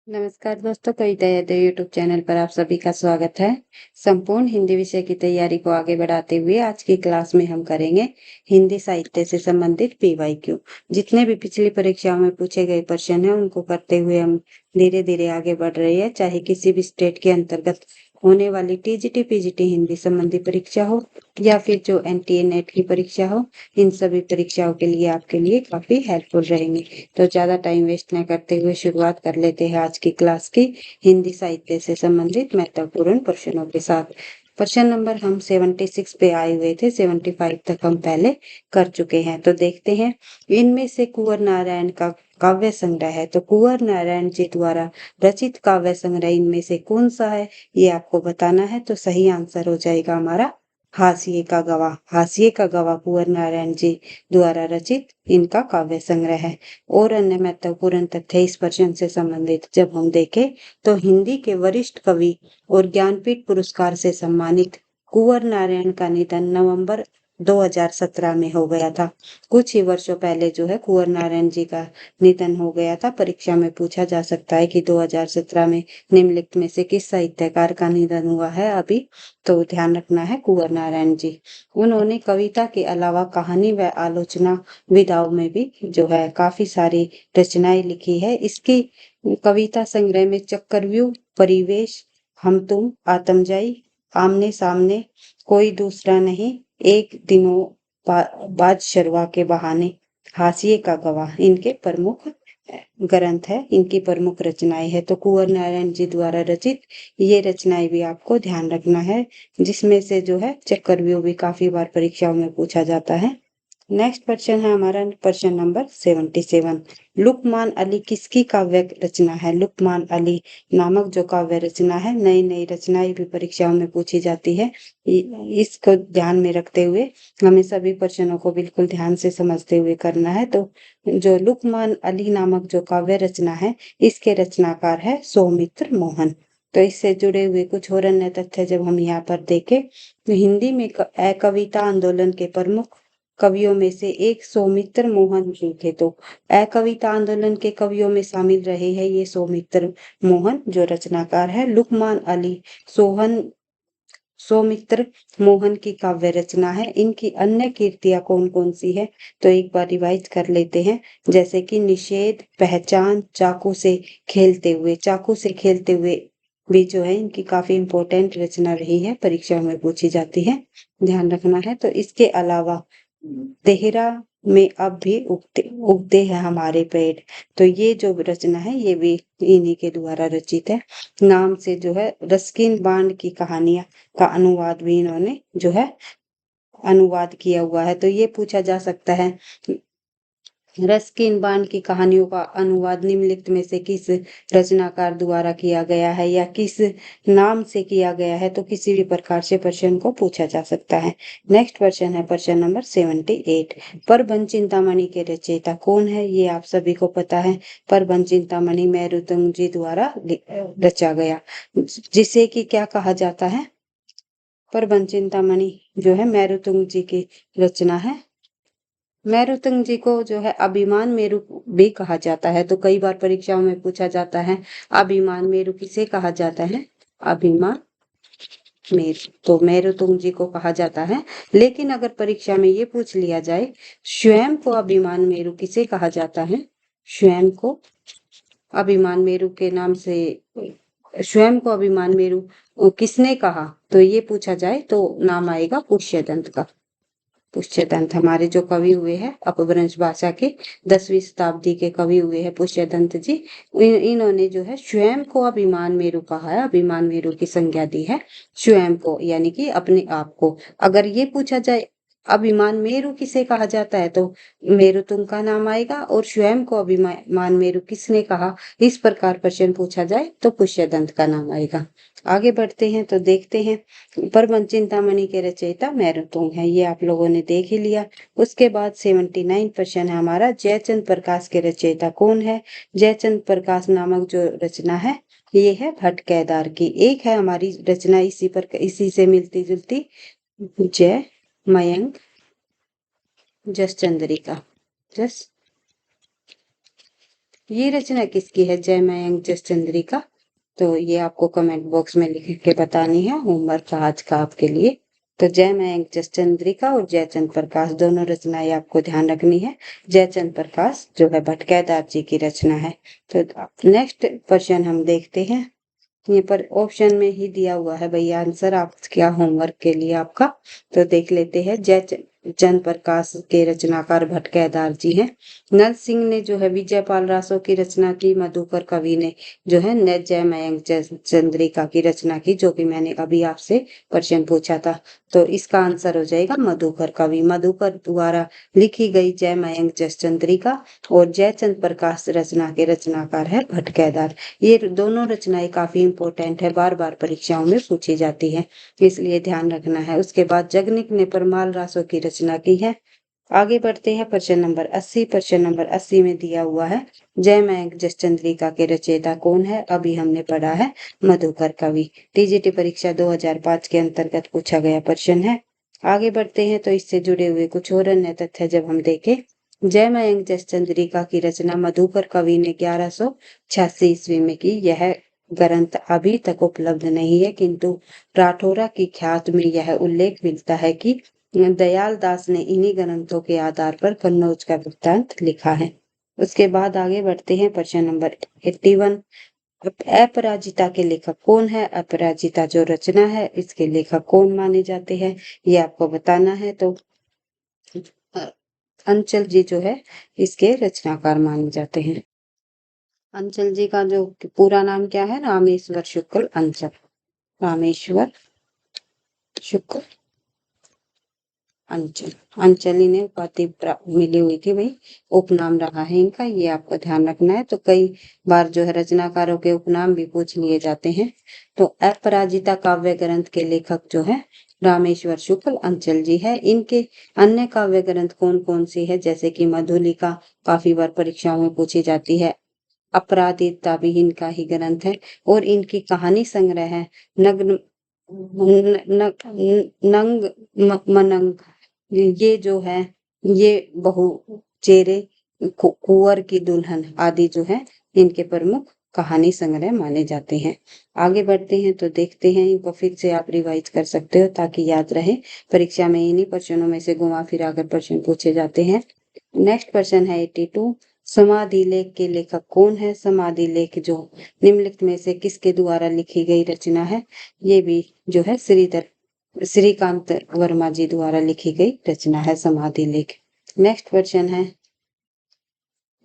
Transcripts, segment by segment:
नमस्कार दोस्तों, कविता Yadav YouTube channel पर आप सभी का स्वागत है। संपूर्ण हिंदी विषय की तैयारी को आगे बढ़ाते हुए आज की क्लास में हम करेंगे हिंदी साहित्य से संबंधित पीवाईक्यू। जितने भी पिछली परीक्षाओं में पूछे गए प्रश्न हैं उनको करते हुए हम धीरे धीरे आगे बढ़ रहे हैं। चाहे किसी भी स्टेट के अंतर्गत होने वाली टीजीटी पीजीटी हिंदी संबंधी परीक्षा हो या फिर जो एनटीए नेट की परीक्षा हो, इन सभी परीक्षाओं के लिए आपके लिए काफी हेल्पफुल रहेंगे। तो ज्यादा टाइम वेस्ट न करते हुए शुरुआत कर लेते हैं आज की क्लास की हिंदी साहित्य से संबंधित महत्वपूर्ण प्रश्नों के साथ। प्रश्न नंबर हम 76 पे आए हुए थे, 75 तक हम पहले कर चुके हैं। तो देखते हैं, इनमें से कुंवर नारायण का काव्य संग्रह है, तो कुंवर नारायण जी द्वारा रचित काव्य संग्रह इनमें से कौन सा है, ये आपको बताना है। तो सही आंसर हो जाएगा हमारा हाशिए का गवाह। हाशिए का गवाह कुंवर नारायण जी द्वारा रचित इनका काव्य संग्रह है। और अन्य महत्वपूर्ण तथ्य इस प्रश्न से संबंधित जब हम देखें तो हिंदी के वरिष्ठ कवि और ज्ञानपीठ पुरस्कार से सम्मानित कुंवर नारायण का निधन नवंबर 2017 में हो गया था। कुछ ही वर्षों पहले जो है कुंवर नारायण जी का निधन हो गया था। परीक्षा में पूछा जा सकता है कि 2017 में निम्नलिखित में से किस साहित्यकार का निधन हुआ है अभी, तो ध्यान रखना है कुंवर नारायण जी। उन्होंने कविता के अलावा कहानी व आलोचना विधाओं में भी जो है काफी सारी रचनाएं लिखी है। इसकी कविता संग्रह में चक्रव्यूह, परिवेश, हम तुम, आत्मजयी, आमने सामने, कोई दूसरा नहीं, एक दिनों बाद शर्वा के बहाने, हाशिए का गवाह इनके प्रमुख ग्रंथ है, इनकी प्रमुख रचनाएं है। तो कुंवर नारायण जी द्वारा रचित ये रचनाएं भी आपको ध्यान रखना है, जिसमें से जो है चक्रव्यूह भी काफी बार परीक्षाओं में पूछा जाता है। नेक्स्ट प्रश्न है हमारा प्रश्न नंबर 77। लुकमान अली किसकी काव्य रचना है। लुकमान अली नामक जो काव्य रचना है, नई नई रचनाएं भी परीक्षाओं में पूछी जाती है। इसको ध्यान में रखते हुए हमें सभी प्रश्नों को बिल्कुल ध्यान से समझते हुए करना है। तो जो लुकमान अली नामक जो काव्य रचना है, इसके रचनाकार है सौमित्र मोहन। तो इससे जुड़े हुए कुछ और अन्य तथ्य जब हम यहाँ पर देखें तो हिंदी में कविता आंदोलन के प्रमुख कवियों में से एक सौमित्र मोहन जी थे। तो कविता आंदोलन के कवियों में शामिल रहे हैं ये सौमित्र मोहन जो रचनाकार है। लुकमान अली सौमित्र मोहन की काव्य रचना है। इनकी अन्य कृतियां कौन कौन सी है, तो एक बार रिवाइज कर लेते हैं। जैसे कि निषेध, पहचान, चाकू से खेलते हुए। चाकू से खेलते हुए भी जो है इनकी काफी इंपॉर्टेंट रचना रही है, परीक्षा में पूछी जाती है, ध्यान रखना है। तो इसके अलावा देहरा में अब भी उगते उगते हैं हमारे पेड़, तो ये जो रचना है ये भी इन्हीं के द्वारा रचित है। नाम से जो है रस्किन बांड की कहानियां का अनुवाद भी इन्होंने जो है अनुवाद किया हुआ है। तो ये पूछा जा सकता है, रस्किन बांड की कहानियों का अनुवाद निम्नलिखित में से किस रचनाकार द्वारा किया गया है या किस नाम से किया गया है, तो किसी भी प्रकार से प्रश्न को पूछा जा सकता है। नेक्स्ट प्रश्न है प्रश्न नंबर 78। परबंध चिंतामणि के रचयिता कौन है, ये आप सभी को पता है। परबंध चिंतामणि मेरुतंग जी द्वारा रचा गया, जिसे कि क्या कहा जाता है। परबंध चिंतामणि जो है मेरुतंग जी की रचना है। मेरुतंग जी को जो है अभिमान मेरु भी कहा जाता है। तो कई बार परीक्षाओं में पूछा जाता है अभिमान मेरु किसे कहा जाता है। अभिमान मेरु तो मेरुतंग जी को कहा जाता है। लेकिन अगर परीक्षा में ये पूछ लिया जाए स्वयं को अभिमान मेरु किसे कहा जाता है, स्वयं को अभिमान मेरु के नाम से स्वयं को अभिमान मेरु किसने कहा, तो ये पूछा जाए तो नाम आएगा पुष्यदंत का। पुष्यदंत हमारे जो कवि हुए हैं अपभ्रंश भाषा के 10वीं शताब्दी के कवि हुए हैं पुष्यदंत जी। इन्होंने जो है स्वयं को अभिमान मेरु कहा है, अभिमान मेरु की संज्ञा दी है स्वयं को, यानी कि अपने आप को। अगर ये पूछा जाए अभिमान मेरु किसे कहा जाता है, तो मेरुतुंग का नाम आएगा, और स्वयं को अभिमान मेरु किसने कहा, इस प्रकार प्रश्न पूछा जाए तो पुष्यदंत का नाम आएगा। आगे बढ़ते हैं तो देखते हैं, परबंध चिंतामणि के रचयिता मेरुतुंग है, ये आप लोगों ने देख ही लिया। उसके बाद 79 प्रश्न है हमारा, जयचंद प्रकाश के रचयिता कौन है। जयचंद प्रकाश नामक जो रचना है ये है भट्ट केदार की। एक है हमारी रचना इसी से मिलती जुलती, जय मयंक जस चंद्रिका। जस ये रचना किसकी है? जय मयंक जसचंद्रिका। तो ये आपको कमेंट बॉक्स में लिख के बतानी है, होमवर्क आज का आपके लिए। तो जय मयंक जसचंद्रिका और जयचंद प्रकाश दोनों रचनाएं आपको ध्यान रखनी है। जयचंद प्रकाश जो है भटकैदार जी की रचना है। तो नेक्स्ट क्वेश्चन हम देखते हैं। ये पर ऑप्शन में ही दिया हुआ है भैया आंसर, आप क्या होमवर्क के लिए आपका। तो देख लेते हैं। जयचंद प्रकाश के रचनाकार भटकैदार जी हैं। नल सिंह ने जो है विजयपाल रासो की रचना की। मधुकर कवि ने जो है न जय मयंक चंद्रिका की रचना की, जो कि मैंने अभी आपसे क्वेश्चन पूछा था। तो इसका आंसर हो जाएगा मधुकर कवि। मधुकर द्वारा लिखी गई जय मयंक जसचंद्रिका और जयचंद प्रकाश रचना के रचनाकार है भटकैदार। ये दोनों रचनाएं काफी इंपॉर्टेंट है, बार बार परीक्षाओं में पूछी जाती है, इसलिए ध्यान रखना है। उसके बाद जगनिक ने परमाल रासो की रचना की है। आगे बढ़ते हैं प्रश्न नंबर 80। प्रश्न नंबर 80 में दिया हुआ है जय मयंक जसचंद्रिका के रचयिता कौन है? अभी हमने पढ़ा है मधुकर कवि। टीजीटी परीक्षा 2005 के अंतर्गत पूछा गया प्रश्न है। आगे बढ़ते हैं तो इससे जुड़े हुए कुछ और अन्य तथ्य जब हम देखें। जय मयंक जसचंद्रिका की रचना मधुकर कवि ने 1186 ईस्वी में की। यह ग्रंथ अभी तक उपलब्ध नहीं है, किंतु राठौरा की ख्यात में यह उल्लेख मिलता है कि दयाल दास ने इन्हीं ग्रंथों के आधार पर कन्नौज का वृत्तांत लिखा है। उसके बाद आगे बढ़ते हैं प्रश्न नंबर 81। अपराजिता के लेखक कौन है? अपराजिता जो रचना है इसके लेखक कौन माने जाते हैं, ये आपको बताना है। तो अंचल जी जो है इसके रचनाकार माने जाते हैं। अंचल जी का जो पूरा नाम क्या है? रामेश्वर शुक्ल अंचल। रामेश्वर शुक्ल अंचल। अंचली ने उपाधि मिली हुई थी भाई, उपनाम रहा है इनका, ये आपको ध्यान रखना है। तो कई बार जो है रचनाकारों के उपनाम भी पूछ लिए जाते हैं। तो अपराजिता काव्य ग्रंथ के लेखक जो है रामेश्वर शुक्ल अंचल जी है। इनके अन्य काव्य ग्रंथ कौन कौन सी है? जैसे कि मधुलिका काफी बार परीक्षाओं में पूछी जाती है। अपराजिता भी इनका ही ग्रंथ है। और इनकी कहानी संग्रह है नग्न नंग मनंग। ये जो है ये बहु चेरे कुंवर की दुल्हन आदि जो है इनके प्रमुख कहानी संग्रह माने जाते हैं। आगे बढ़ते हैं तो देखते हैं, इनको फिर से आप रिवाइज कर सकते हो ताकि याद रहे। परीक्षा में इन्हीं प्रश्नों में से घुमा फिरा कर प्रश्न पूछे जाते हैं। नेक्स्ट क्वेश्चन है 82। समाधि लेख के लेखक कौन है? समाधि लेख जो निम्नलिखित में से किसके द्वारा लिखी गई रचना है? ये भी जो है श्रीकांत वर्मा जी द्वारा लिखी गई रचना है समाधि लेख। नेक्स्ट क्वेश्चन है,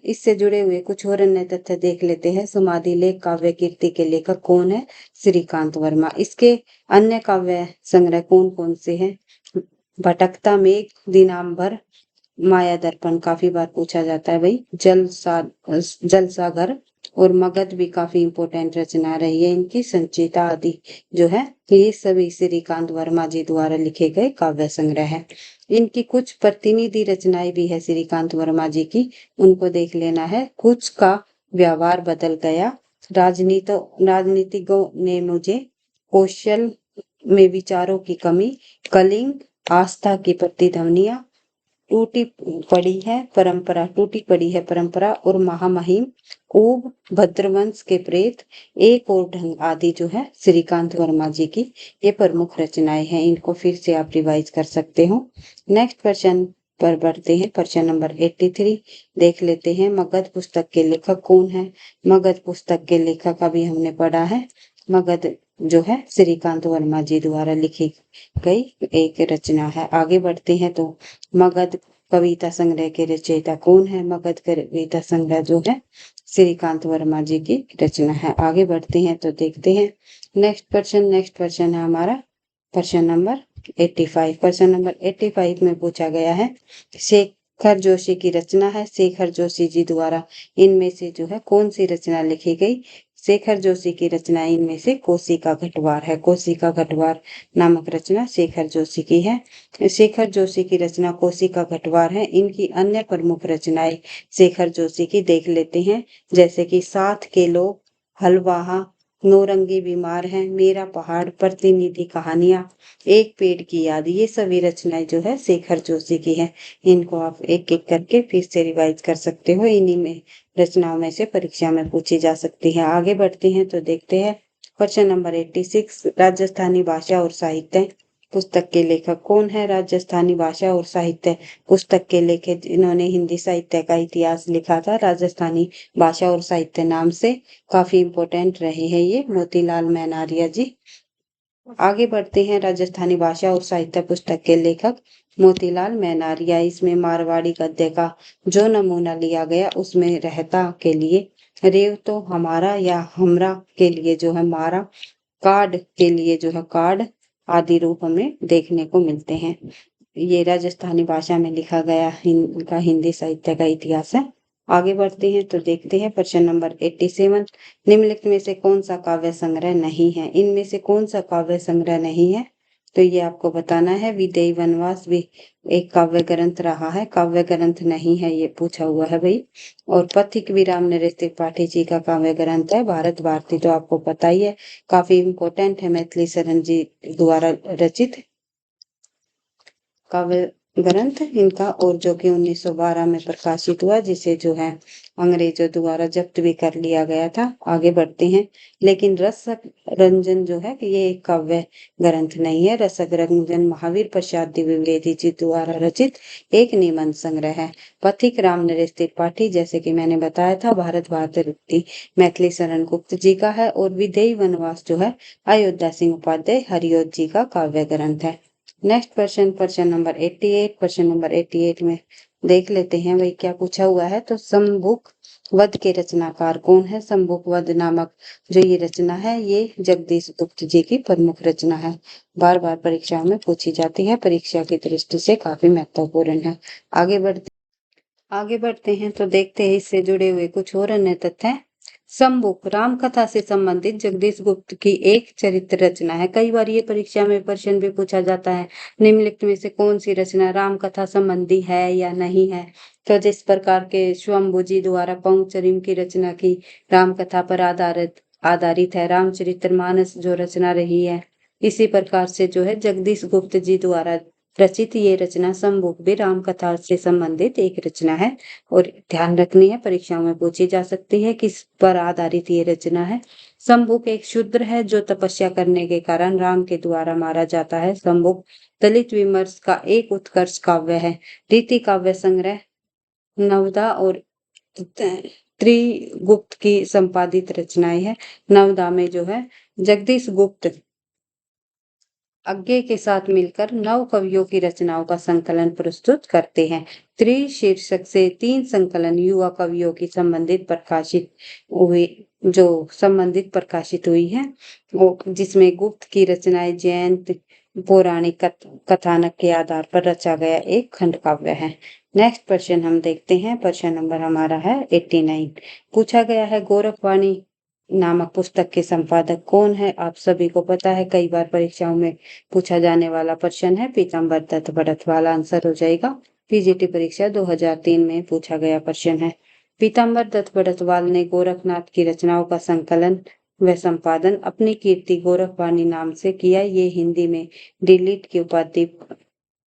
इससे जुड़े हुए कुछ और अन्य तथ्य देख लेते हैं। समाधि लेख काव्य कीर्ति के लेखक कौन है? श्रीकांत वर्मा। इसके अन्य काव्य संग्रह कौन कौन से हैं? भटकता मेघ, दिनांबर, माया दर्पण काफी बार पूछा जाता है भाई। जल सागर और मगध भी काफी इंपॉर्टेंट रचना रही है इनकी। संचिता आदि जो है ये सभी श्रीकांत वर्मा जी द्वारा लिखे गए काव्य संग्रह है। इनकी कुछ प्रतिनिधि रचनाएं भी है श्रीकांत वर्मा जी की, उनको देख लेना है। कुछ का व्यवहार बदल गया, राजनीतिज्ञों ने मुझे, कौशल में विचारों की कमी, कलिंग, आस्था की प्रतिध्वनियां, टूटी पड़ी है परंपरा और महामहिम, ऊब, भद्रवंश के प्रेत, एक और ढंग आदि जो है श्रीकांत वर्मा जी की ये प्रमुख रचनाएं हैं। इनको फिर से आप रिवाइज कर सकते हो। नेक्स्ट क्वेश्चन पर बढ़ते हैं। प्रश्न नंबर 83 देख लेते हैं। मगध पुस्तक के लेखक कौन है? मगध पुस्तक के लेखक अभी हमने पढ़ा है, मगध जो है श्रीकांत वर्मा जी द्वारा लिखी गई एक रचना है। आगे बढ़ते हैं तो मगध कविता संग्रह के रचयिता कौन है? मगध कविता संग्रह जो है श्रीकांत वर्मा जी की रचना है। आगे बढ़ते हैं तो देखते हैं नेक्स्ट क्वेश्चन है हमारा प्रश्न नंबर 85। प्रश्न नंबर 85 में पूछा गया है शेखर जोशी की रचना है। शेखर जोशी जी द्वारा इनमें से जो है कौन सी रचना लिखी गई? शेखर जोशी की रचना इनमें से कोसी का घटवार है। कोसी का घटवार नामक रचना शेखर जोशी की है। शेखर जोशी की रचना कोसी का घटवार है। इनकी अन्य प्रमुख रचनाएं शेखर जोशी की देख लेते हैं, जैसे कि साथ के लोग, हलवाहा, नौरंगी बीमार है, मेरा पहाड़, प्रतिनिधि कहानियां, एक पेड़ की याद, ये सभी रचनाएं जो है शेखर जोशी की है। इनको आप एक एक करके फिर से रिवाइज कर सकते हो। इन्हीं में रचनाओं में से परीक्षा में पूछी जा सकती है। आगे बढ़ते हैं तो देखते हैं क्वेश्चन नंबर 86, राजस्थानी भाषा और साहित्य पुस्तक के लेखक कौन है? राजस्थानी भाषा और साहित्य पुस्तक के लेखक जिन्होंने हिंदी साहित्य का इतिहास लिखा था, राजस्थानी भाषा और साहित्य नाम से काफी इम्पोर्टेंट रहे हैं ये, मोतीलाल मेहनारिया जी। आगे बढ़ते हैं, राजस्थानी भाषा और साहित्य पुस्तक के लेखक मोतीलाल मेहनारिया। इसमें मारवाड़ी गद्य का जो नमूना लिया गया उसमें रहता के लिए रेव तो हमारा या हमरा के लिए जो है मारा, कार्ड के लिए जो है कार्ड आदि रूप हमें देखने को मिलते हैं। ये राजस्थानी भाषा में लिखा गया इनका हिंदी साहित्य का इतिहास है। आगे बढ़ते हैं तो देखते हैं प्रश्न नंबर 87, निम्नलिखित में से कौन सा काव्य संग्रह नहीं है? इनमें से कौन सा काव्य संग्रह नहीं है? तो ये आपको बताना है। विदेही वनवास भी एक काव्य ग्रंथ रहा है, काव्य ग्रंथ नहीं है, ये पूछा हुआ है भाई। और पथिक विराम नरेश त्रिपाठी जी का काव्य ग्रंथ है। भारत भारती तो आपको पता ही है, काफी इम्पोर्टेंट है, मैथिली शरण जी द्वारा रचित काव्य ग्रंथ इनका, और जो कि 1912 में प्रकाशित हुआ, जिसे जो है अंग्रेजों द्वारा जब्त भी कर लिया गया था। आगे बढ़ते हैं, लेकिन रसक रंजन जो है कि ये एक काव्य ग्रंथ नहीं है। रसक रंजन महावीर प्रसाद द्विवेदी जी द्वारा रचित एक निबंध संग्रह है। पथिक राम नरेश त्रिपाठी, जैसे कि मैंने बताया था, भारत भारती मैथिली शरण गुप्त जी का है। और विदेही वनवास जो है अयोध्या सिंह उपाध्याय हरिऔध जी का काव्य ग्रंथ है। नेक्स्ट प्रश्न नंबर 88, प्रश्न नंबर 88 में देख लेते हैं भाई क्या पूछा हुआ है। तो शंभुक वध के रचनाकार कौन है? शंभुक वध नामक जो ये रचना है ये जगदीश गुप्त जी की प्रमुख रचना है। बार बार परीक्षाओं में पूछी जाती है, परीक्षा की दृष्टि से काफी महत्वपूर्ण है। आगे बढ़ते हैं तो देखते हैं इससे जुड़े हुए कुछ और अन्य तथ्य। शंभुक राम कथा से संबंधित जगदीश गुप्त की एक चरित्र रचना है। कई बार ये परीक्षा में प्रश्न भी पूछा जाता है, निम्नलिखित में से कौन सी रचना राम कथा संबंधी है या नहीं है? तो जिस प्रकार के स्वयंभू जी द्वारा पांचजन्य की रचना की राम कथा पर आधारित है, रामचरितमानस जो रचना रही है, इसी प्रकार से जो है जगदीश गुप्त जी द्वारा रचित ये रचना शंभुक भी राम कथा से संबंधित एक रचना है। और ध्यान रखनी है, परीक्षाओं में पूछी जा सकती है किस पर आधारित ये रचना है। शंभुक एक शूद्र है जो तपस्या करने के कारण राम के द्वारा मारा जाता है। शंभुक दलित विमर्श का एक उत्कर्ष काव्य है। रीति काव्य संग्रह नवदा और त्रिगुप्त की संपादित रचनाएं है। नवदा में जो है जगदीश गुप्त अज्ञे के साथ मिलकर नव कवियों की रचनाओं का संकलन प्रस्तुत करते हैं। त्रि शीर्षक से 3 संकलन युवा कवियों की संबंधित प्रकाशित हुई है, वो जिसमें गुप्त की रचनाएं जयंत पौराणिक कथानक के आधार पर रचा गया एक खंड काव्य है। नेक्स्ट प्रश्न हम देखते हैं, प्रश्न नंबर हमारा है 89। पूछा गया है गोरखवाणी नामक पुस्तक के संपादक कौन है? आप सभी को पता है, कई बार परीक्षाओं में पूछा जाने वाला प्रश्न है, पीताम्बर दत्त बड़थवाल आंसर हो जाएगा। पीजीटी परीक्षा 2003 में पूछा गया प्रश्न है। पीताम्बर दत्त बड़थवाल ने गोरखनाथ की रचनाओं का संकलन व संपादन अपनी कीर्ति गोरखवाणी नाम से किया। ये हिंदी में डिलीट की उपाधि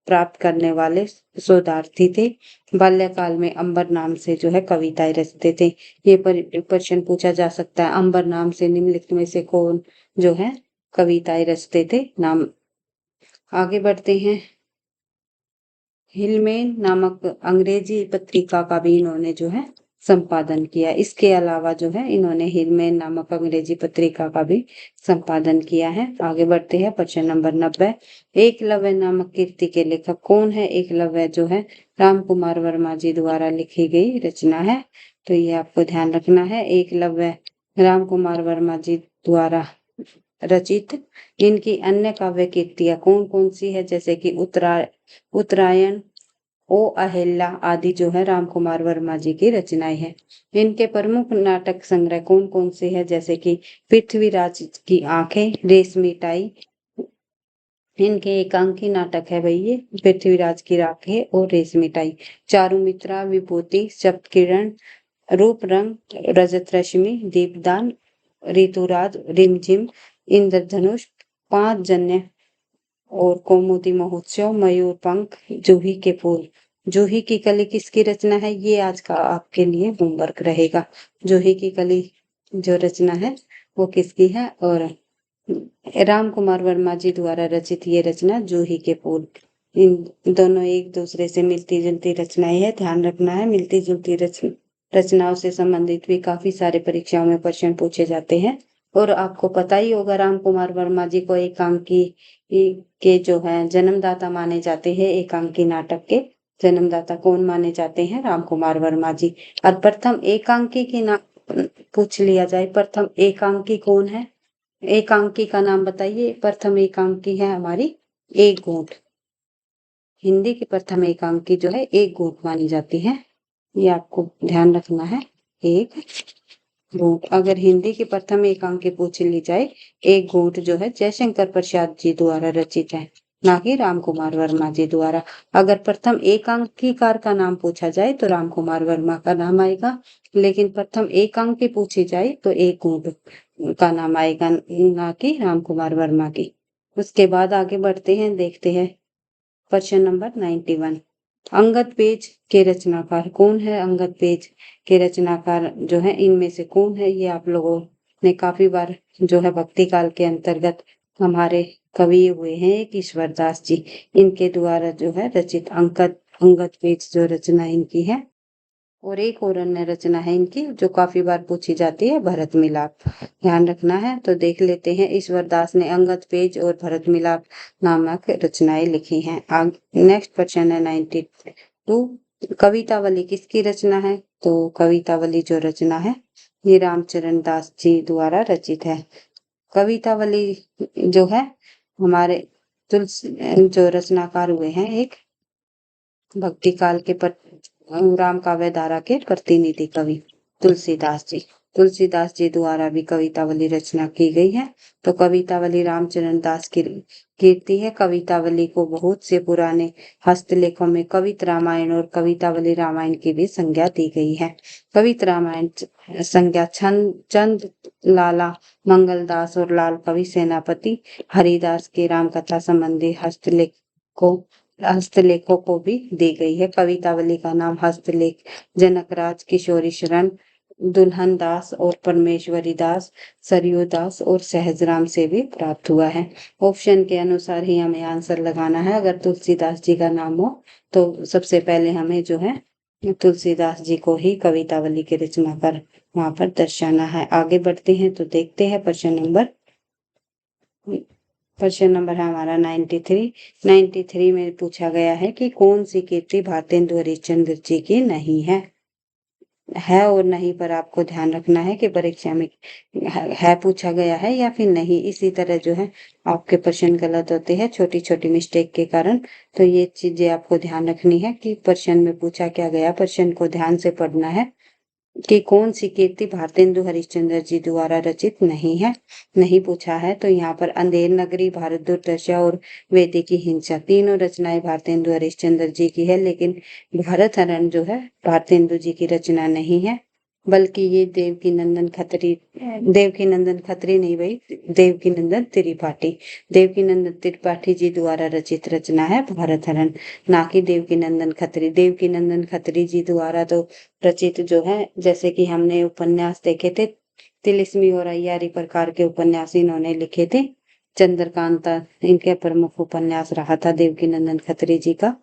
प्राप्त करने वाले शोधार्थी थे। बाल्यकाल में अंबर नाम से जो है कविताएं रचते थे। ये प्रश्न पूछा जा सकता है, अंबर नाम से निम्नलिखित में से कौन जो है कविताएं रचते थे? नाम आगे बढ़ते हैं। हिलमेन नामक अंग्रेजी पत्रिका का भी इन्होंने जो है संपादन किया। इसके अलावा जो है इन्होंने हिलमेन नामक अंग्रेजी पत्रिका का भी संपादन किया है। आगे बढ़ते हैं, प्रश्न नंबर 90। एकलव्य नामक कृति के लेखक कौन है? एकलव्य जो है राम कुमार वर्मा जी द्वारा लिखी गई रचना है, तो ये आपको ध्यान रखना है। एकलव्य राम कुमार वर्मा जी द्वारा रचित। इनकी अन्य काव्य कृतियां कौन कौन सी है? जैसे कि उत्तरायण, ओ अहिल्या आदि जो है राम कुमार वर्मा जी की रचनाएं हैं। इनके प्रमुख नाटक संग्रह कौन कौन से हैं? जैसे कि पृथ्वीराज की आंखें, रेशमी टाई, इनके एकांकी नाटक है भाई ये, पृथ्वीराज की आंखें और रेशमी टाई। चारुमित्रा, विभूति, सप्तकिरण, रूप रंग, रजत रश्मि, दीपदान, ऋतुराज, रिमझिम, इंद्रधनुष, 5 जन्य और कौमुदी महोत्सव, मयूर पंख, जूही के फूल। जूही की कली किसकी रचना है? ये आज का आपके लिए होमवर्क रहेगा। जूही की कली जो रचना है वो किसकी है? और राम कुमार वर्मा जी द्वारा रचित ये रचना जूही के फूल। इन दोनों एक दूसरे से मिलती जुलती रचनाएं है, ध्यान रखना है। मिलती जुलती रचनाओं से संबंधित भी काफी सारे परीक्षाओं में प्रश्न पूछे जाते हैं। और आपको पता ही होगा, राम कुमार वर्मा जी को एकांकी के जो है जन्मदाता माने जाते हैं। एकांकी नाटक के जन्मदाता कौन माने जाते हैं? राम कुमार वर्मा जी। और प्रथम एकांकी की नाम पूछ लिया जाए, प्रथम एकांकी कौन है? एकांकी का नाम बताइए। प्रथम एकांकी है हमारी एक घूंट। हिंदी की प्रथम एकांकी जो है एक घूंट मानी जाती है। ये आपको ध्यान रखना है। एक घूंट। अगर हिंदी की प्रथम एकांकी पूछ ली जाए, एक घूंट जो है जयशंकर प्रसाद जी द्वारा रचित है, ना कि राम कुमार वर्मा जी द्वारा। अगर प्रथम एकांकीकार का नाम पूछा जाए तो राम कुमार वर्मा का नाम आएगा, लेकिन प्रथम एकांकी पूछी जाए तो एक घूंट का नाम आएगा, ना कि राम कुमार वर्मा की। उसके बाद आगे बढ़ते हैं, देखते हैं क्वेश्चन नंबर 91। अंगद पेज के रचनाकार कौन है? अंगद पेज के रचनाकार जो है इनमें से कौन है? ये आप लोगों ने काफी बार जो है भक्ति काल के अंतर्गत हमारे कवि हुए हैं एक ईश्वरदास जी, इनके द्वारा जो है रचित अंगद पेज जो रचना इनकी है। और एक और अन्य रचना है इनकी जो काफी बार पूछी जाती है, भरत मिलाप। ध्यान रखना है। तो देख लेते हैं, ईश्वरदास ने अंगद पेज और भरत मिलाप नामक रचनाएं लिखी हैं। नेक्स्ट क्वेश्चन है 92। कवितावली किसकी रचना है? तो कवितावली जो रचना है ये रामचरण दास जी द्वारा रचित है। कवितावली जो है हमारे तुलसी जो रचनाकार हुए हैं एक भक्ति काल के राम काव्य धारा के प्रतिनिधि कवि तुलसीदास जी। तुलसीदास जी द्वारा भी कवितावली रचना की गई है। तो कवितावली रामचरण दास की कीर्ति है। कवितावली को बहुत से पुराने हस्तलेखों में कवित रामायण और कवितावली रामायण की भी संज्ञा दी गई है। कवित रामायण संज्ञा चंद लाला मंगलदास और लाल कवि सेनापति हरिदास के रामकथा संबंधी हस्तलेखों को भी दी गई है। कवितावली का नाम हस्तलेख जनकराज, किशोरी शरण, दुल्हन दास और परमेश्वरी दास, सरयू दास और सहजराम से भी प्राप्त हुआ है। ऑप्शन के अनुसार ही हमें आंसर लगाना है। अगर तुलसीदास जी का नाम हो तो सबसे पहले हमें जो है तुलसीदास जी को ही कवितावली की रचना कर वहां पर दर्शाना है। आगे बढ़ते हैं तो देखते हैं क्वेश्चन नंबर है हमारा 93। 93 में पूछा गया है कि कौन सी कीर्ति भारतेंदु हरिश्चंद्र जी की नहीं है और नहीं पर आपको ध्यान रखना है कि परीक्षा में है पूछा गया है या फिर नहीं। इसी तरह जो है आपके प्रश्न गलत होते हैं छोटी छोटी मिस्टेक के कारण। तो ये चीजें आपको ध्यान रखनी है कि प्रश्न में पूछा क्या गया, प्रश्न को ध्यान से पढ़ना है कि कौन सी कीर्ति भारतेंदु हरिश्चंद्र जी द्वारा रचित नहीं है। नहीं पूछा है तो यहाँ पर अंधेर नगरी, भारत दुर्दशा और वेदी की हिंसा तीनों रचनाएं भारतेंदु हरिश्चंद्र जी की है, लेकिन भारत हरण जो है भारतेंदु जी की रचना नहीं है, बल्कि ये देवकी नंदन खत्री नहीं भाई, देवकी नंदन त्रिपाठी, देवकी नंदन त्रिपाठी जी द्वारा रचित रचना है भारत हरण, ना कि देवकी नंदन खत्री। देवकी नंदन खत्री जी द्वारा तो रचित जो है, जैसे कि हमने उपन्यास देखे थे, तिलिस्मी और अय्यारी प्रकार के उपन्यास इन्होंने लिखे थे। चंद्रकांता इनके प्रमुख उपन्यास रहा था देवकी नंदन खत्री जी का।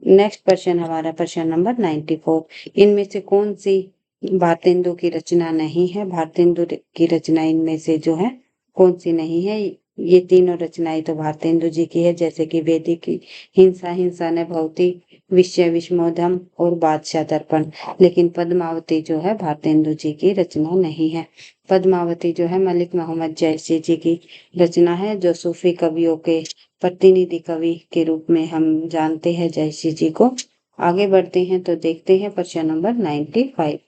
नेक्स्ट क्वेश्चन हमारा प्रश्न नंबर 94। इनमें से कौन सी भारतेंदु की रचना नहीं है? भारतेंदु की रचना इनमें से जो है कौन सी नहीं है? ये तीनों रचनाएं तो भारतेंदु जी की है, जैसे कि वेदी की हिंसा, हिंसा ने भवती, विषय विषमोधम और बादशाह दर्पण। लेकिन पद्मावती जो है भारतेंदु जी की रचना नहीं है। पद्मावती जो है मलिक मोहम्मद जैसी जी की रचना है, जो सूफी कवियों के प्रतिनिधि कवि के रूप में हम जानते हैं जयसी जी को। आगे बढ़ते हैं तो देखते हैं प्रश्न नंबर 95।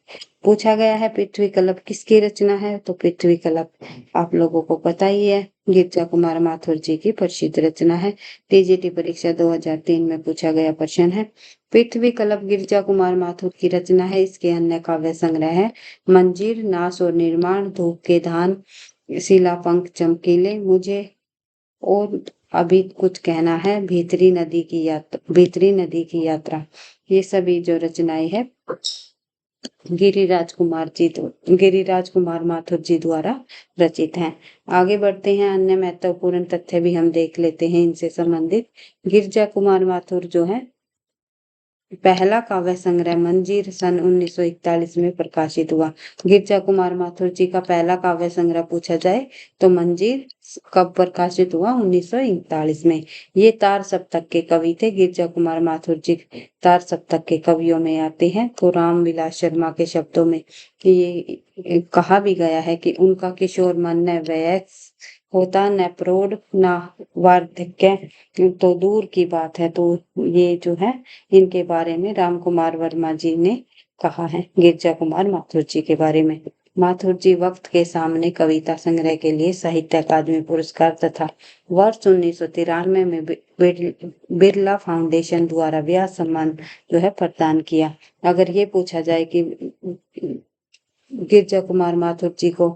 पूछा गया है पृथ्वी कल्प किसकी रचना है? तो पृथ्वी कल्प आप लोगों को पता ही है, गिरजा कुमार माथुर जी की प्रसिद्ध रचना है। टीजीटी परीक्षा 2003 में पूछा गया प्रश्न है। पृथ्वी कल्प गिरजा कुमार माथुर की रचना है। इसके अन्य काव्य संग्रह है मंजीर, नाश और निर्माण, धूप के धान, शिला पंख चमकीले, मुझे और अभी कुछ कहना है, भीतरी नदी की यात्रा, ये सभी जो रचनाएं है गिरिराज कुमार माथुर जी द्वारा रचित हैं। आगे बढ़ते हैं, अन्य महत्वपूर्ण तथ्य भी हम देख लेते हैं इनसे संबंधित। गिरिजा कुमार माथुर जो है, पहला काव्य संग्रह मंजीर सन 1941 में प्रकाशित हुआ। गिरजा कुमार माथुर जी का पहला काव्य संग्रह पूछा जाए तो मंजीर कब प्रकाशित हुआ? 1941 में। ये तार सप्तक के कवि थे। गिरजा कुमार माथुर जी तार सप्तक के कवियों में आते हैं। तो राम विलास शर्मा के शब्दों में ये कहा भी गया है कि उनका किशोर मन न वयस्क होता, न प्रौढ़ न वार्धक्य तो दूर की बात है। तो ये जो है, इनके बारे में राम कुमार वर्मा जी ने कहा है गिरजा कुमार माथुर जी के बारे में। माथुर जी वक्त के सामने कविता संग्रह के लिए साहित्य अकादमी पुरस्कार तथा वर्ष 1993 में बिरला फाउंडेशन द्वारा व्यास सम्मान जो है प्रदान किया। अगर ये पूछा जाए कि गिरजा कुमार माथुर जी को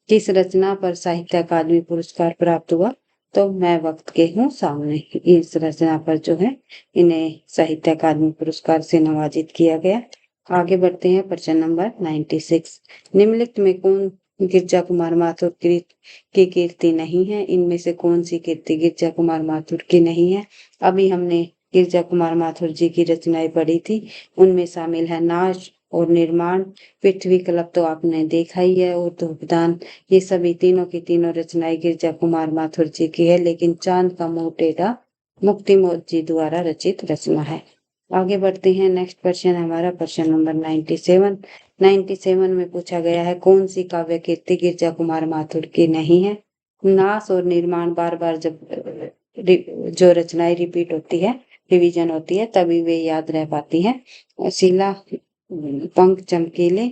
किस रचना पर साहित्य अकादमी पुरस्कार प्राप्त हुआ, तो मैं वक्त के हूँ सामने, इस रचना पर जो है इन्हें साहित्य अकादमी पुरस्कार से नवाजित किया गया। आगे बढ़ते हैं, प्रश्न नंबर 96। निम्नलिखित में कौन गिरजा कुमार माथुर की कीर्ति नहीं है? इनमें से कौन सी कीर्ति गिरजा कुमार माथुर की नहीं है? अभी हमने गिरजा कुमार माथुर जी की रचनाएं पढ़ी थी, उनमें शामिल है नाश और निर्माण, पृथ्वी कल्प तो आपने देखा ही है, और धूपदान, ये सभी तीनों की तीनों रचनाएं गिरजा कुमार माथुर जी की है। लेकिन चांद का मुंह टेढ़ा मुक्ति मोद जी द्वारा रचित रचना है। आगे बढ़ते हैं, नेक्स्ट क्वेश्चन हमारा प्रश्न नंबर 97। 97 में पूछा गया है, कौन सी काव्य कीर्ति गिरजा कुमार माथुर की नहीं है? नाश और निर्माण बार बार जब जो रचनाएं रिपीट होती है, रिवीजन होती है, तभी वे याद रह पाती हैं। शिला पंख चमकीले,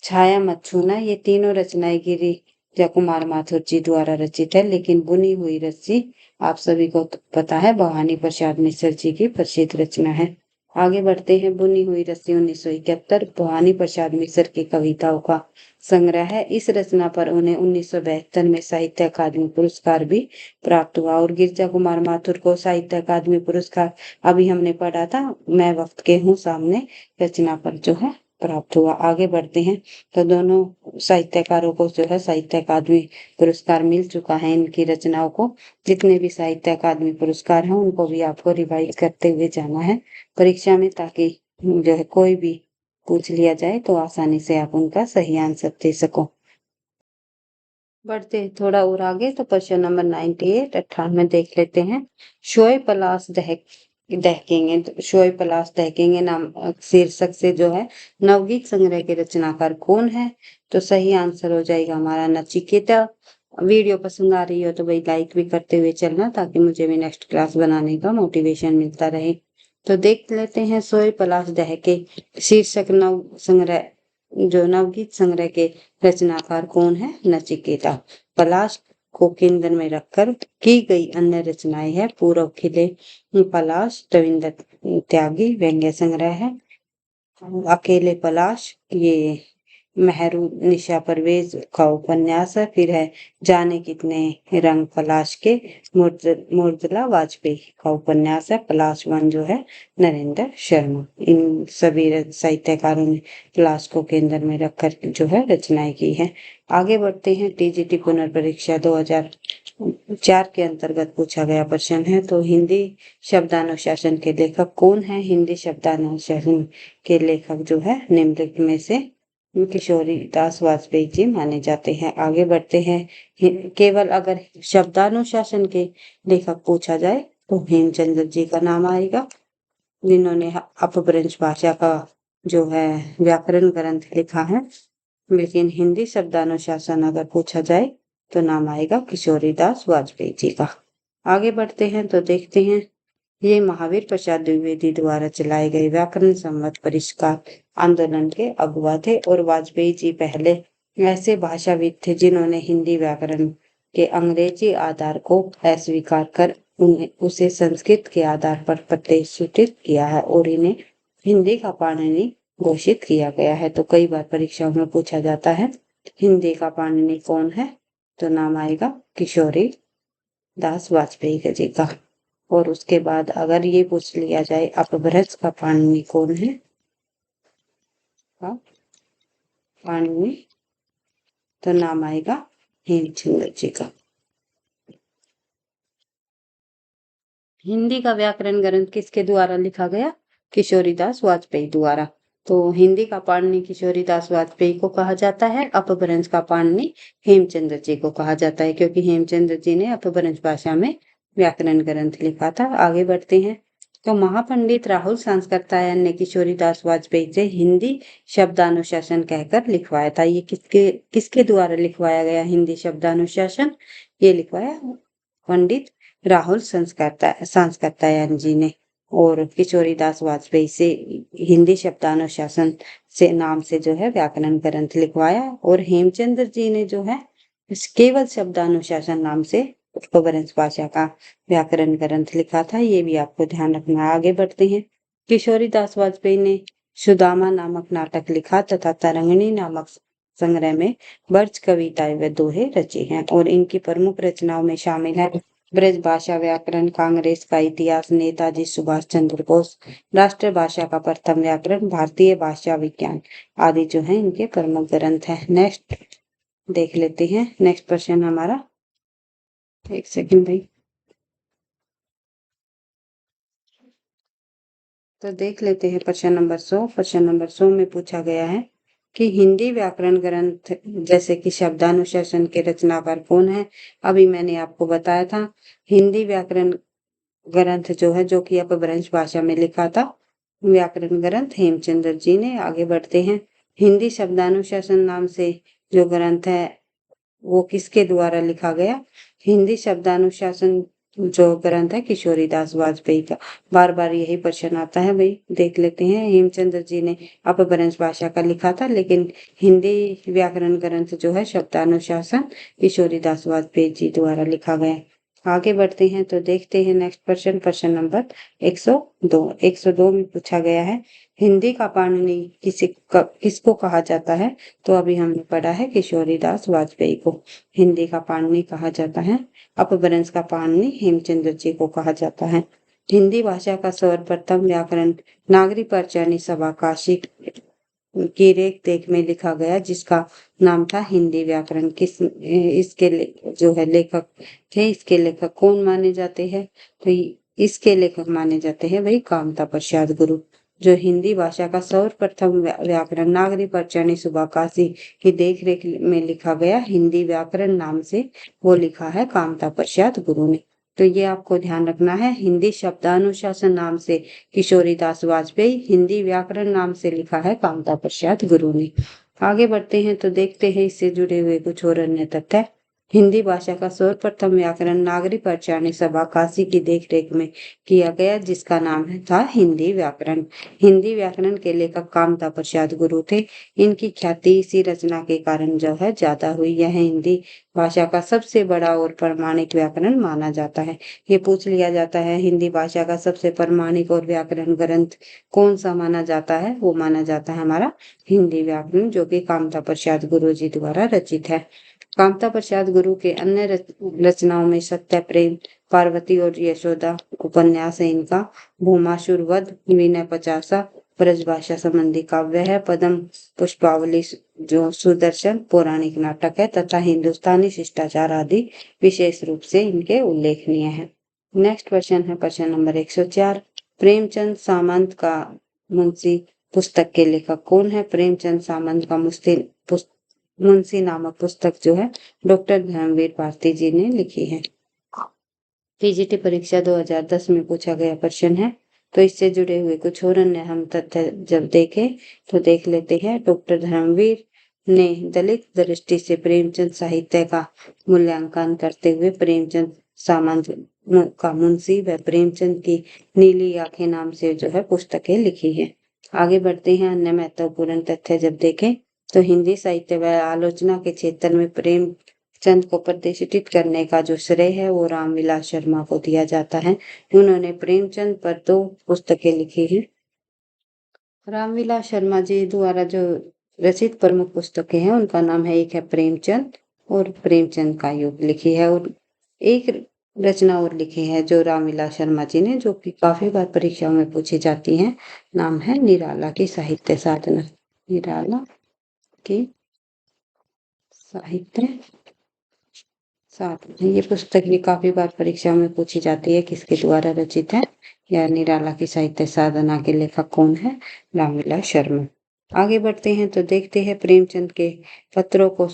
छाया मत छूना, ये तीनों रचनाएं गिरिजा कुमार माथुर जी द्वारा रचित है। लेकिन बुनी हुई रस्सी आप सभी को तो पता है, भवानी प्रसाद मिश्र जी की प्रसिद्ध रचना है। आगे बढ़ते हैं, बुनी हुई रस्सी 1971 भवानी प्रसाद मिश्र की कविताओं का संग्रह है। इस रचना पर उन्हें 1972 में साहित्य अकादमी पुरस्कार भी प्राप्त हुआ। और गिरजा कुमार माथुर को साहित्य अकादमी पुरस्कार अभी हमने पढ़ा था, मैं वक्त के हूँ सामने रचना पर जो है प्राप्त हुआ। आगे बढ़ते हैं, तो दोनों साहित्यकारों को जो है साहित्य अकादमी पुरस्कार मिल चुका है। इनकी रचनाओं को, जितने भी साहित्य अकादमी पुरस्कार हैं, उनको भी आपको रिवाइज करते हुए जाना है परीक्षा में, ताकि जो है कोई भी पूछ लिया जाए तो आसानी से आप उनका सही आंसर दे सको। बढ़ते थोड़ा और आगे, तो प्रश्न नंबर 98 98 देख लेते हैं। शोए पलाश दहकेंगे, शोए पलाश दहकेंगे नाम शीर्षक से जो है नवगीत संग्रह के रचनाकार कौन है? तो सही आंसर हो जाएगा हमारा नचिकेता। वीडियो पसंद आ रही हो तो भाई लाइक भी करते हुए चलना, ताकि मुझे भी नेक्स्ट क्लास बनाने का मोटिवेशन मिलता रहे। तो देख लेते हैं, सोए पलाश दहके शीर्षक नवगीत संग्रह के रचनाकार कौन है? नचिकेता। पलाश को केंद्र में रखकर की गई अन्य रचनाएं है पूर्व खिले पलाश, रविंद्र त्यागी व्यंग्य संग्रह है, अकेले पलाश ये मेहरू निशा परवेज का उपन्यास है, फिर है जाने कितने रंग पलाश के, मुर्जला वाजपेयी का उपन्यास है, पलाश वन जो है नरेंद्र शर्मा। इन सभी साहित्यकारों ने पलाश को केंद्र में रखकर जो है रचनाएं की है। आगे बढ़ते हैं, टीजीटी पुनर्परीक्षा 2004 के अंतर्गत पूछा गया प्रश्न है। तो हिंदी शब्दानुशासन के लेखक कौन है? हिंदी शब्दानुशासन के लेखक जो है निम्नलिखित में से किशोरी दास वाजपेयी जी माने जाते हैं। आगे बढ़ते हैं, केवल अगर शब्दानुशासन के लेखक पूछा जाए तो हेमचंद्र जी का नाम आएगा, जिन्होंने अपभ्रंश भाषा का जो है व्याकरण ग्रंथ लिखा है। लेकिन हिंदी शब्दानुशासन अगर पूछा जाए तो नाम आएगा किशोरी दास वाजपेयी जी का। आगे बढ़ते हैं, तो देखते हैं, ये महावीर प्रसाद द्विवेदी द्वारा चलाए गए व्याकरण संवत परिष्कार आंदोलन के अगुवा थे। और वाजपेयी जी पहले ऐसे भाषाविद थे जिन्होंने हिंदी व्याकरण के अंग्रेजी आधार को अस्वीकार कर उसे संस्कृत के आधार पर प्रतिष्ठित किया है, और इन्हें हिंदी का पाणिनि घोषित किया गया है। तो कई बार परीक्षाओं में पूछा जाता है हिंदी का पाणिनि कौन है? तो नाम आएगा किशोरी दास वाजपेयी जी का। और उसके बाद अगर ये पूछ लिया जाए अपभ्रंश का पाणिनि कौन है? पाणिनि, तो नाम आएगा हेमचंद्र जी का। हिंदी का व्याकरण ग्रंथ किसके द्वारा लिखा गया? किशोरीदास वाजपेयी द्वारा। तो हिंदी का पाणिनि किशोरीदास वाजपेयी को कहा जाता है, अपभ्रंश का पाणिनि हेमचंद्र जी को कहा जाता है, क्योंकि हेमचंद्र जी ने अपभ्रंश भाषा में व्याकरण ग्रंथ लिखा था। आगे बढ़ते हैं। तो महापंडित राहुल सांस्कृतायन ने किशोरीदास वाजपेयी से हिंदी शब्दानुशासन कहकर लिखवाया था। ये किसके किसके द्वारा लिखवाया गया हिंदी शब्दानुशासन? ये लिखवाया पंडित राहुल सांस्कृतायन जी ने। और किशोरीदास वाजपेयी से हिंदी शब्दानुशासन से नाम से जो है व्याकरण ग्रंथ लिखवाया। और हेमचंद्र जी ने जो है केवल शब्दानुशासन नाम से अपभ्रंश भाषा का व्याकरण ग्रंथ लिखा था। ये भी आपको ध्यान रखना है। आगे बढ़ते हैं। किशोरीदास वाजपेयी ने सुदामा नामक नाटक लिखा तथा तरंगिणी नामक संग्रह में ब्रज कविताएं व दोहे रचे हैं। और इनकी प्रमुख रचनाओं में शामिल है ब्रज भाषा व्याकरण, कांग्रेस का इतिहास, नेताजी सुभाष चंद्र बोस, राष्ट्रभाषा का प्रथम व्याकरण, भारतीय भाषा विज्ञान आदि जो है इनके प्रमुख ग्रंथ हैं। नेक्स्ट देख लेते हैं। नेक्स्ट प्रश्न हमारा, एक सेकंड भाई। तो देख लेते हैं प्रश्न नंबर 100। प्रश्न नंबर 100 में पूछा गया है कि हिंदी व्याकरण ग्रंथ जैसे कि शब्दानुशासन के रचनाकार कौन है? अभी मैंने आपको बताया था हिंदी व्याकरण ग्रंथ जो है, जो कि अपभ्रंश भाषा में लिखा था, व्याकरण ग्रंथ हेमचंद्र जी ने। आगे बढ़ते हैं। हिंदी शब्दानुशासन नाम से जो ग्रंथ है वो किसके द्वारा लिखा गया? हिंदी शब्दानुशासन जो ग्रंथ है किशोरीदास वाजपेयी का। बार बार यही प्रश्न आता है भाई, देख लेते हैं। हेमचंद्र जी ने अपभ्रंश भाषा का लिखा था, लेकिन हिंदी व्याकरण ग्रंथ जो है शब्दानुशासन किशोरीदास वाजपेयी जी द्वारा लिखा गया। आगे बढ़ते हैं तो देखते हैं नेक्स्ट प्रश्न। प्रश्न नंबर 102। 102 में पूछा गया है हिंदी का पाणिनि किसको कहा जाता है? तो अभी हमने पढ़ा है किशोरीदास वाजपेयी को हिंदी का पाणिनि कहा जाता है। अपभ्रंश का पाणिनि हेमचंद्र जी को कहा जाता है। हिंदी भाषा का सर्वप्रथम व्याकरण नागरी पंचानी सभा काशी की रेख देख में लिखा गया, जिसका नाम था हिंदी व्याकरण। इसके जो है लेखक थे, इसके लेखक कौन माने जाते हैं? तो इसके लेखक माने जाते हैं भाई कामता प्रसाद गुरु। जो हिंदी भाषा का सर्वप्रथम व्याकरण नागरी पंचानी सुबह काशी की देख रेख में लिखा गया हिंदी व्याकरण नाम से, वो लिखा है कामता प्रसाद गुरु ने। तो ये आपको ध्यान रखना है। हिंदी शब्दानुशासन नाम से किशोरीदास वाजपेयी, हिंदी व्याकरण नाम से लिखा है कामता प्रसाद गुरु ने। आगे बढ़ते हैं तो देखते हैं इससे जुड़े हुए कुछ और अन्य तथ्य। हिंदी भाषा का सर्वप्रथम व्याकरण नागरी पंचानी सभा काशी की देखरेख में किया गया, जिसका नाम था हिंदी व्याकरण। हिंदी व्याकरण के लेखक कामता प्रसाद गुरु थे। इनकी ख्याति इसी रचना के कारण जो है ज्यादा हुई। यह हिंदी भाषा का सबसे बड़ा और प्रमाणिक व्याकरण माना जाता है। ये पूछ लिया जाता है हिंदी भाषा का सबसे प्रमाणिक और व्याकरण ग्रंथ कौन सा माना जाता है? वो माना जाता है हमारा हिंदी व्याकरण, जो कि कामता प्रसाद गुरु जी द्वारा रचित है। कामता प्रसाद गुरु के अन्य रचनाओं में सत्य प्रेम, पार्वती और यशोदा उपन्यास है इनका, भूमासुर वध, विनय पचासा ब्रजभाषा संबंधी काव्य है, पद्म पुष्पावली जो सुदर्शन पौराणिक नाटक है, तथा हिंदुस्तानी शिष्टाचार आदि विशेष रूप से इनके उल्लेखनीय है। नेक्स्ट प्रश्न है प्रश्न नंबर 104। प्रेमचंद सामंत का मुंशी पुस्तक के लेखक कौन है? प्रेमचंद सामंत का मुंशी नामक पुस्तक जो है डॉक्टर धर्मवीर भारती जी ने लिखी है। टीजीटी परीक्षा 2010 में पूछा गया प्रश्न है। तो इससे जुड़े हुए कुछ और अन्य हम तथ्य जब देखें तो देख लेते हैं। डॉक्टर धर्मवीर ने दलित दृष्टि से प्रेमचंद साहित्य का मूल्यांकन करते हुए प्रेमचंद सामंत का मुंशी व प्रेमचंद की नीली आंखें नाम से जो है पुस्तकें लिखी है। आगे बढ़ते हैं। अन्य महत्वपूर्ण तथ्य जब देखें तो हिंदी साहित्य व आलोचना के क्षेत्र में प्रेमचंद को प्रतिष्ठित करने का जो श्रेय है वो रामविलास शर्मा को दिया जाता है। उन्होंने प्रेमचंद पर 2 पुस्तकें लिखी हैं। रामविलास शर्मा जी द्वारा जो रचित प्रमुख पुस्तकें हैं उनका नाम है, एक है प्रेमचंद और प्रेमचंद का युग लिखी है, और एक रचना और लिखी है जो रामविलास शर्मा जी ने, जो कि काफी बार परीक्षाओं में पूछी जाती हैं। नाम है निराला की साहित्य साधना। निराला की साहित्य साधना, ये पुस्तक भी काफी बार परीक्षाओं में पूछी जाती है। किसके द्वारा रचित है? या निराला की साहित्य साधना के लेखक कौन है? रामविलास शर्मा। आगे बढ़ते हैं तो देखते हैं प्रेमचंद के पत्रों को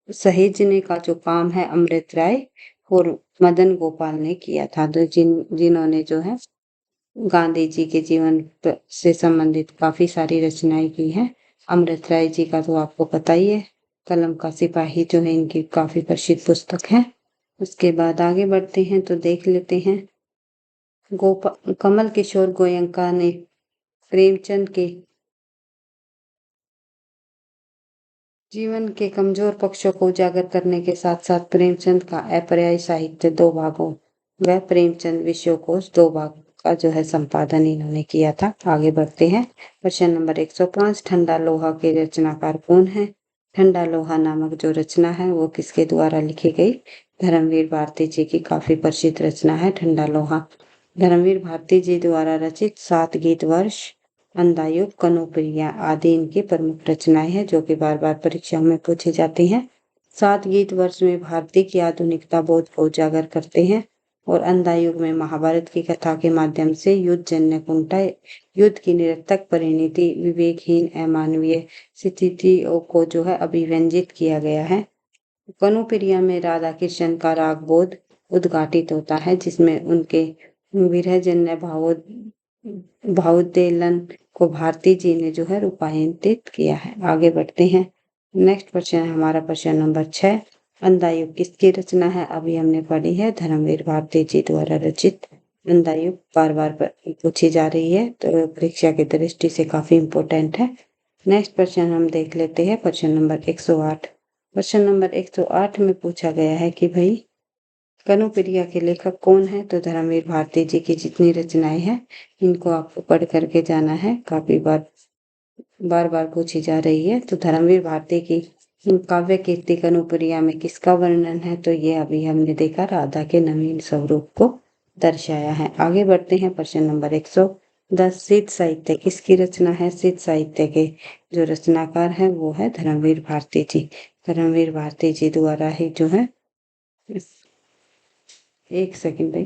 सहेजने का जो काम है अमृत राय और मदन गोपाल ने किया था। तो जिन्होंने जो है गांधी जी के जीवन से संबंधित काफी सारी रचनाएं की हैं। अमृत राय जी का तो आपको पता ही है, कलम का सिपाही जो है इनकी काफी प्रसिद्ध पुस्तक है। उसके बाद आगे बढ़ते हैं तो देख लेते हैं कमल किशोर गोयंका ने प्रेमचंद के जीवन के कमजोर पक्षों को उजागर करने के साथ साथ प्रेमचंद का अपर्यायी साहित्य 2 भागों व प्रेमचंद विश्वकोश 2 भाग का जो है संपादन इन्होंने किया था। आगे बढ़ते हैं। प्रश्न नंबर 105, ठंडा लोहा के रचनाकार कौन है? ठंडा लोहा नामक जो रचना है वो किसके द्वारा लिखी गई? धर्मवीर भारती जी की काफी प्रसिद्ध रचना है ठंडा लोहा। धर्मवीर भारती जी द्वारा रचित 7 गीत वर्ष, अंधायुग, कनोप्रिया आदि इनकी प्रमुख रचनाएं हैं जो कि बार बार परीक्षा में पूछी जाती हैं। 7 गीत वर्ष में भारती की आधुनिकता बोध को उजागर करते हैं और अंधायुग में महाभारत की कथा के माध्यम से युद्ध जन्य कुंठा, युद्ध की निरर्थक परिणति, विवेकहीन अमानवीय स्थितियों को जो है अभिव्यंजित किया गया है। कनुप्रिया में राधा कृष्ण का राग बोध उद्घाटित होता है जिसमें उनके विरहजन्य भावोद्वेलन को भारती जी ने जो है रूपांतरित किया है। आगे बढ़ते हैं। नेक्स्ट प्रश्न है हमारा प्रश्न नंबर 6, अंधायुग किसकी रचना है? अभी हमने पढ़ी है, धर्मवीर भारती जी द्वारा रचित। अंधायुग बार बार पूछी जा रही है तो परीक्षा की दृष्टि से काफी इंपॉर्टेंट है। नेक्स्ट प्रश्न हम देख लेते हैं, प्रश्न नंबर 108। प्रश्न नंबर 108 में पूछा गया है कि भाई कनुप्रिया के लेखक कौन है? तो धर्मवीर भारती जी की जितनी रचनाएं हैं इनको आपको पढ़ करके जाना है। काफी बार बार पूछी जा रही है। तो धर्मवीर भारती की काव्य कीर्ति कनुप्रिया में किसका वर्णन है? तो ये अभी हमने देखा, राधा के नवीन स्वरूप को दर्शाया है। आगे बढ़ते हैं। प्रश्न नंबर 110, सिद्ध साहित्य किसकी रचना है? सिद्ध साहित्य के जो रचनाकार है वो है धर्मवीर भारती जी। धर्मवीर भारती जी द्वारा ही जो है, एक सेकंड भाई,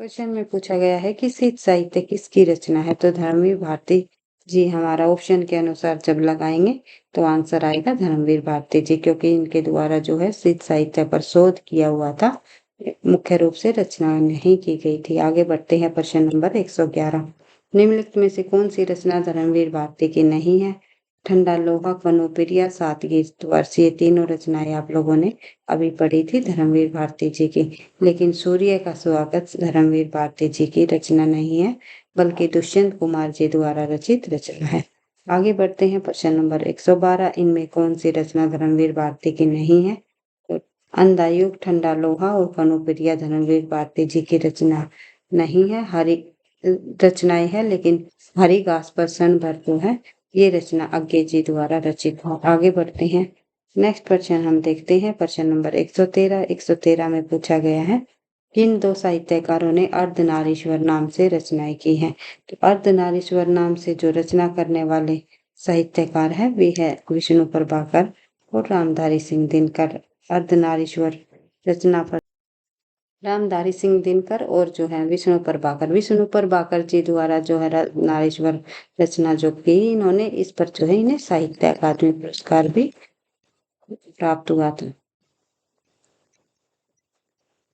क्वेश्चन में पूछा गया है कि सिद्ध साहित्य किसकी रचना है? तो धर्मवीर भारती जी हमारा ऑप्शन के अनुसार जब लगाएंगे तो आंसर आएगा धर्मवीर भारती जी, क्योंकि इनके द्वारा जो है सिद्ध साहित्य पर शोध किया हुआ था, मुख्य रूप से रचना नहीं की गई थी। आगे बढ़ते हैं। प्रश्न नंबर 111, निम्नलिखित में से कौन सी रचना धर्मवीर भारती की नहीं है? ठंडा लोहा, कनुप्रिया, 7 गीत वर्ष, ये तीनों रचनाएं आप लोगों ने अभी पढ़ी थी धर्मवीर भारती जी की। लेकिन सूर्य का स्वागत धर्मवीर भारती जी की रचना नहीं है, बल्कि दुष्यंत कुमार जी द्वारा रचित रचना है। आगे बढ़ते हैं। प्रश्न नंबर 112, इनमें कौन सी रचना धर्मवीर भारती की नहीं है? तो अंधायुग, ठंडा लोहा और कनुप्रिया धर्मवीर भारती जी की रचना नहीं है, हरि रचनाएं है, लेकिन हरि घास पर सन भर जो है ये रचना अज्ञे जी द्वारा रचित है। आगे बढ़ते हैं। नेक्स्ट प्रश्न हम देखते हैं, प्रश्न नंबर 113। 113 में पूछा गया है किन 2 साहित्यकारों ने अर्धनारीश्वर नाम से रचनाएं की हैं? तो अर्धनारीश्वर नाम से जो रचना करने वाले साहित्यकार है वे है विष्णु प्रभाकर और रामधारी सिंह दिनकर। अर्धनारीश्वर रचना पर रामधारी सिंह दिनकर और जो है विष्णु प्रभाकर जी द्वारा जो है नारेश्वर रचना जो की इन्होंने, इस पर जो है इन्हें साहित्य अकादमी पुरस्कार भी प्राप्त हुआ था।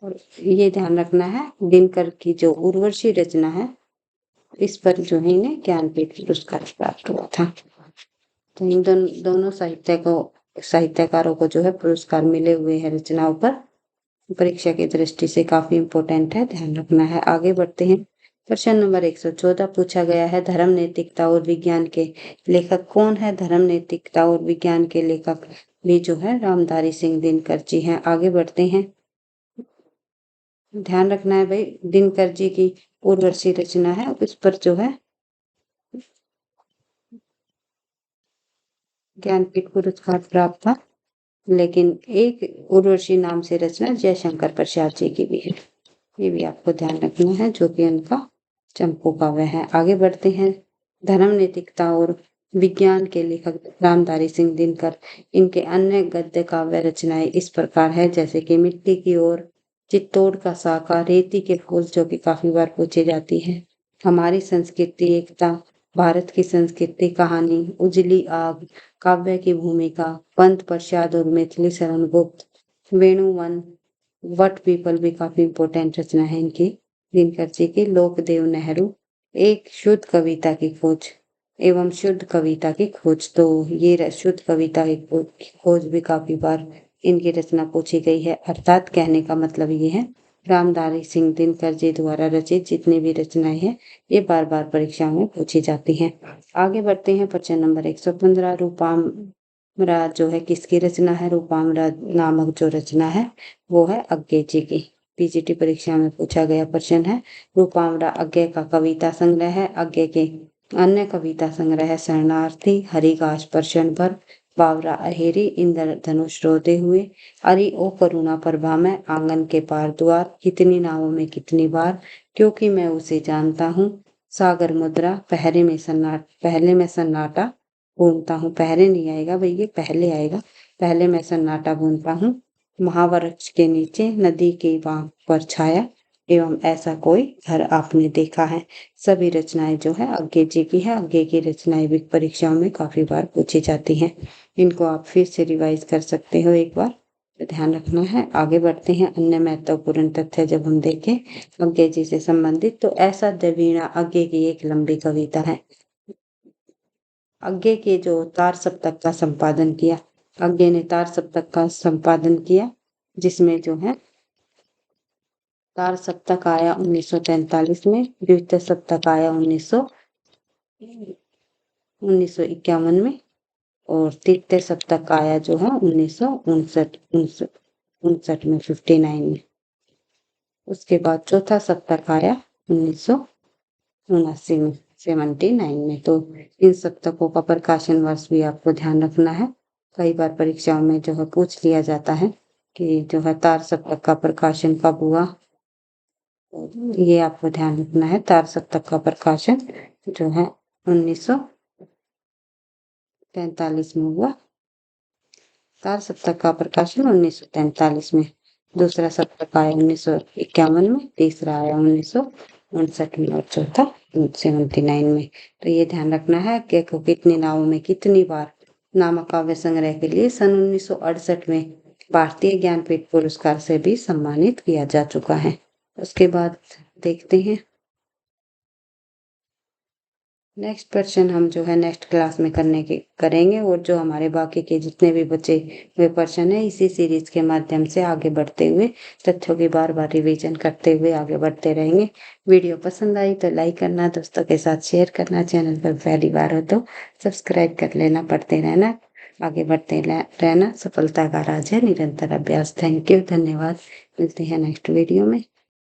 और ये ध्यान रखना है, दिनकर की जो उर्वशी रचना है इस पर जो है इन्हें ज्ञानपीठ पुरस्कार प्राप्त हुआ था। तो इन दोनों साहित्यकारों को जो है पुरस्कार मिले हुए हैं रचनाओं पर। परीक्षा की दृष्टि से काफी इंपॉर्टेंट है, ध्यान रखना है। आगे बढ़ते हैं। प्रश्न नंबर 114 पूछा गया है धर्म नैतिकता और विज्ञान के लेखक कौन है? धर्म नैतिकता और विज्ञान के लेखक भी जो है रामधारी सिंह दिनकर जी हैं। आगे बढ़ते हैं। ध्यान रखना है भाई, दिनकर जी की उर्वशी रचना है उस पर जो है ज्ञानपीठ पुरस्कार प्राप्त था। लेकिन एक उर्वशी नाम से रचना जयशंकर प्रसाद जी की भी है। ये भी आपको ध्यान रखना है, जो कि उनका चंपू काव्य है। आगे बढ़ते हैं। धर्म नैतिकता और विज्ञान के लेखक रामधारी सिंह दिनकर। इनके अन्य गद्य काव्य रचनाएं इस प्रकार है, जैसे कि मिट्टी की ओर, चित्तौड़ का साका, रेती के फूल, जो कि काफी बार पूछी जाती है, हमारी संस्कृति एकता, भारत की संस्कृति कहानी, उजली आग, काव्य की भूमिका, पंत प्रसाद और मैथिली शरण गुप्त, वेणुवन, वट पीपल भी काफी इंपॉर्टेंट रचना है इनकी। दिनकर जी की लोकदेव नेहरू, एक शुद्ध कविता की खोज एवं शुद्ध कविता की खोज। तो ये शुद्ध कविता की खोज भी काफी बार इनकी रचना पूछी गई है। अर्थात कहने का मतलब ये है, रामधारी सिंह दिनकर जी द्वारा रचित जितनी भी रचनाएं हैं, ये बार बार परीक्षाओं में पूछी जाती हैं। आगे बढ़ते हैं। प्रश्न नंबर 115। रूपामरा जो है किसकी रचना है? रूपामरा नामक जो रचना है वो है अज्ञे जी की। पीजीटी परीक्षा में पूछा गया प्रश्न है। रूपामरा अज्ञे का कविता संग्रह है। अज्ञे के अन्य कविता संग्रह है शरणार्थी, हरिघास पर क्षण भर, बावरा अहेरी, इंद्रधनुष रोते हुए, अरि ओ करुणा प्रभा में, आंगन के पार द्वार, कितनी नावों में कितनी बार, क्योंकि मैं उसे जानता हूँ, सागर मुद्रा, पहले मैं सन्नाटा बूंदता हूँ। पहले नहीं आएगा भाई, ये पहले आएगा। पहले मैं सन्नाटा बूंदता हूँ, महावृक्ष के नीचे, नदी के बांक पर छाया, एवं ऐसा कोई घर आपने देखा है। सभी रचनाएं जो है अज्ञे जी की है। अज्ञे की रचनाएं भी परीक्षाओं में काफी बार पूछी जाती हैं। इनको आप फिर से रिवाइज कर सकते हो एक बार, तो ध्यान रखना है। आगे बढ़ते हैं। अन्य महत्वपूर्ण तथ्य जब हम देखें अज्ञे जी से संबंधित, तो ऐसा दवीणा अज्ञे की एक लंबी कविता है। अज्ञे के जो तार सप्तक का संपादन किया, अज्ञे ने तार सप्तक का संपादन किया, जिसमें जो है तार सप्तक आया 1943 में, द्वितीय सप्तक आया 1951 में, और तृतीय सप्तक आया जो है 1959 में, 59 में। उसके बाद चौथा सप्तक आया 1979 में, 79 में। तो इन सप्तकों का प्रकाशन वर्ष भी आपको ध्यान रखना है। कई बार परीक्षाओं में जो है पूछ लिया जाता है कि जो है तार सप्तक का प्रकाशन कब हुआ, ये आपको ध्यान रखना है। तार सप्तक का प्रकाशन जो है 1943 में हुआ। तार सप्तक का प्रकाशन 1943 में। दूसरा सप्तक आया 1951 में, तीसरा आया 1959 में, और चौथा 79 में। तो ये ध्यान रखना है कि कितनी नावों में कितनी बार नामक काव्य संग्रह के लिए सन 1968 में भारतीय ज्ञानपीठ पुरस्कार से भी सम्मानित किया जा चुका है। उसके बाद देखते हैं नेक्स्ट प्रश्न। हम जो है नेक्स्ट क्लास में करेंगे, और जो हमारे बाकी के जितने भी बचे हुए प्रश्न है, इसी सीरीज के माध्यम से आगे बढ़ते हुए तथ्यों की बार बार रिवीजन करते हुए आगे बढ़ते रहेंगे। वीडियो पसंद आई तो लाइक करना, दोस्तों के साथ शेयर करना, चैनल पर पहली बार हो तो सब्सक्राइब कर लेना। पढ़ते रहना, आगे बढ़ते रहना। सफलता का राज है निरंतर अभ्यास। थैंक यू, धन्यवाद। मिलते हैं नेक्स्ट वीडियो में।